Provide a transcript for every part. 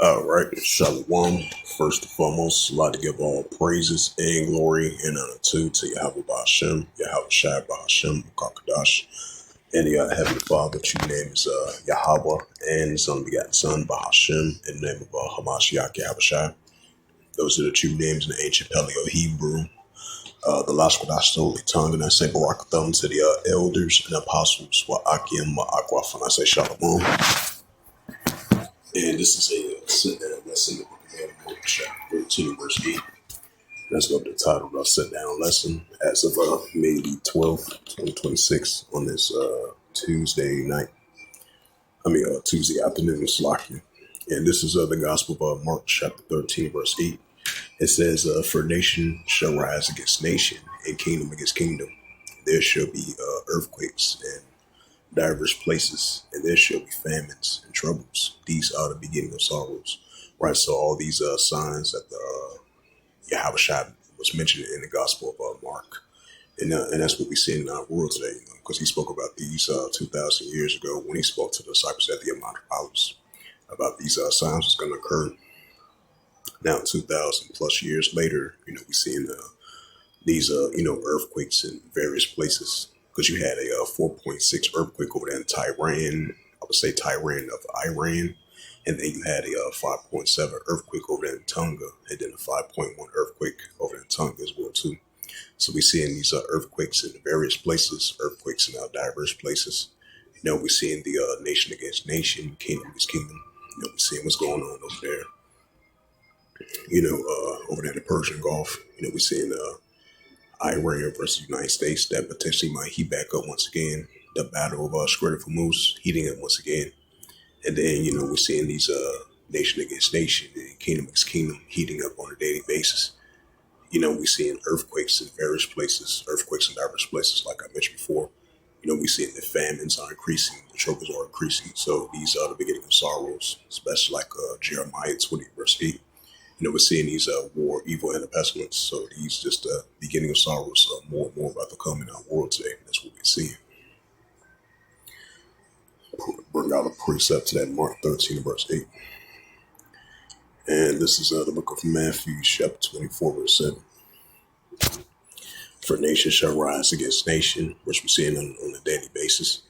All right, Shalom. First and foremost, I'd like to give all praises and glory and honor to Yahweh Ba'Hashem, Yahweh Shai Ba'Hashem, Kakadash, and the Heavenly Father, true name is Yahweh, and His only begotten Son, Ba'Hashem, in the name of Hamashiach Yahweh Shai. Those are the true names in the ancient Paleo Hebrew. The last Kodash, the Holy Tongue, and I say Barakathon to the elders and apostles, Wa'akim, Ma'akwaf, and I say Shalom. And this is a sit down lesson that we have in Mark chapter 13, verse 8. That's going to be the title of our sit down lesson as of May the 12th, 2026, on this Tuesday night. Tuesday afternoon, Slaki. And this is the Gospel of Mark chapter 13, verse 8. It says, For nation shall rise against nation, and kingdom against kingdom. There shall be earthquakes and diverse places, and there shall be famines and troubles. These are the beginning of sorrows. Right, so all these signs that the Yahweh Shai was mentioned in the Gospel of Mark. And that's what we see in our world today, because he spoke about these 2,000 years ago when he spoke to the disciples at the Mount of Olives about these signs that's going to occur. Now, 2,000 plus years later, we seeing these, earthquakes in various places, because you had a 4.6 earthquake over there in Tehran, I would say Tehran of Iran, and then you had a 5.7 earthquake over there in Tonga, and then a 5.1 earthquake over there in Tonga as well too. So we're seeing these earthquakes in various places, earthquakes in diverse places. We're seeing the nation against nation, kingdom against kingdom. We're seeing what's going on over there. Over there in the Persian Gulf. We're seeing Iran versus the United States that potentially might heat back up once again. The battle of Strait of Hormuz heating up once again. And then, we're seeing these nation against nation and kingdom against kingdom heating up on a daily basis. We're seeing earthquakes in various places, earthquakes in diverse places, like I mentioned before. We're seeing the famines are increasing, the troubles are increasing. So these are the beginning of sorrows, especially like Jeremiah 20, verse 8. We're seeing these war, evil, and the pestilence. So these just the beginning of sorrows. More and more about to come in our world today. That's what we're seeing. Bring out a precept to that Mark 13, verse 8. And this is the book of Matthew, chapter 24, verse 7. For nation shall rise against nation, which we're seeing on a daily basis,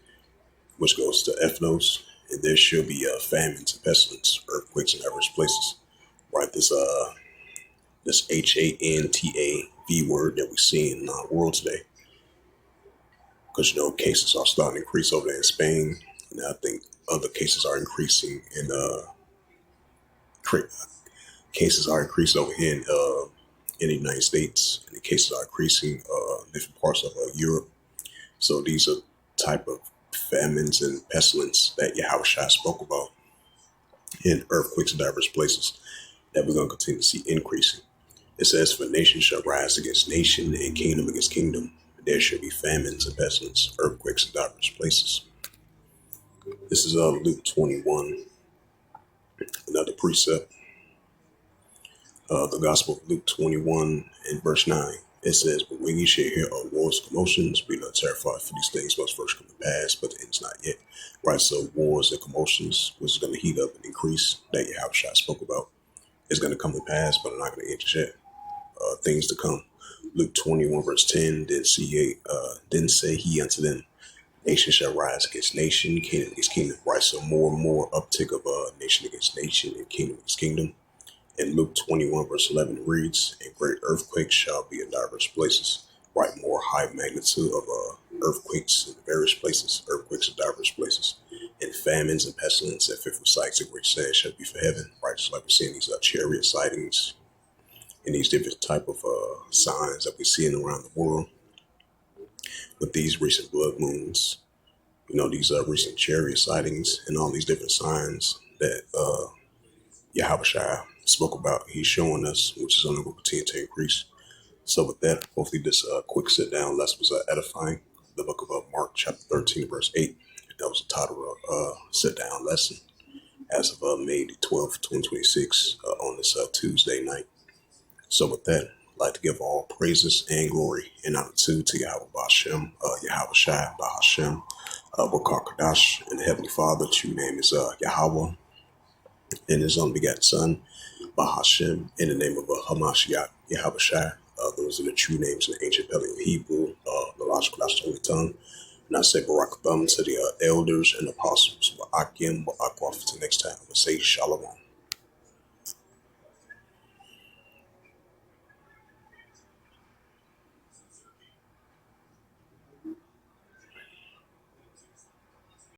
which goes to ethnos, and there shall be famines and pestilence, earthquakes in diverse places. Right, this HANTAV word that we're seeing in our world today. Because, cases are starting to increase over there in Spain. And I think other cases are increasing in, cases are increasing over here in the United States. And the cases are increasing in different parts of Europe. So these are type of famines and pestilence that Yahweh Shai spoke about in earthquakes in diverse places that we're going to continue to see increasing. It says, for nation shall rise against nation and kingdom against kingdom. There shall be famines and pestilence, earthquakes in diverse places. This is Luke 21, another precept. The Gospel of Luke 21 and verse 9. It says, but when ye shall hear of wars and commotions, be not terrified, for these things must first come to pass, but the end is not yet. Right, so wars and commotions, which is going to heat up and increase, that Yahweh Shai spoke about, is going to come to pass, but I'm not going to end yet. Things to come. Luke 21, verse 10, then say he unto them, nation shall rise against nation, kingdom against kingdom. Right, so more and more uptick of nation against nation and kingdom against kingdom. And Luke 21, verse 11 reads, and great earthquakes shall be in diverse places. Right, more high magnitude of earthquakes in various places, earthquakes in diverse places. And famines and pestilence and fearful sights and great sad shall be for heaven. Right, so like we're seeing these chariot sightings and these different type of signs that we're seeing around the world with these recent blood moons, these recent chariot sightings and all these different signs that Yahweh Shai spoke about. He's showing us, which is only going to continue to increase. So with that, hopefully this quick sit down lesson was edifying. The book of Mark chapter 13, verse 8. That was the title of sit down lesson as of May the 12th, 2026 on this Tuesday night. So with that, I'd like to give all praises and glory and honor to Yahweh Ba'Hashem, Yahweh Shai Ba'Hashem, Wakar Kadash, and the Heavenly Father. True name is Yahweh. and his unbegotten Son, Bahashem, in the name of Hamashiach, Yahushua. Those are the true names in the ancient Paleo Hebrew, the logical, that's the only tongue. And I say Barak Abam to the elders and apostles, Ba'akim, Ba'akwa, for the next time. I say Shalom.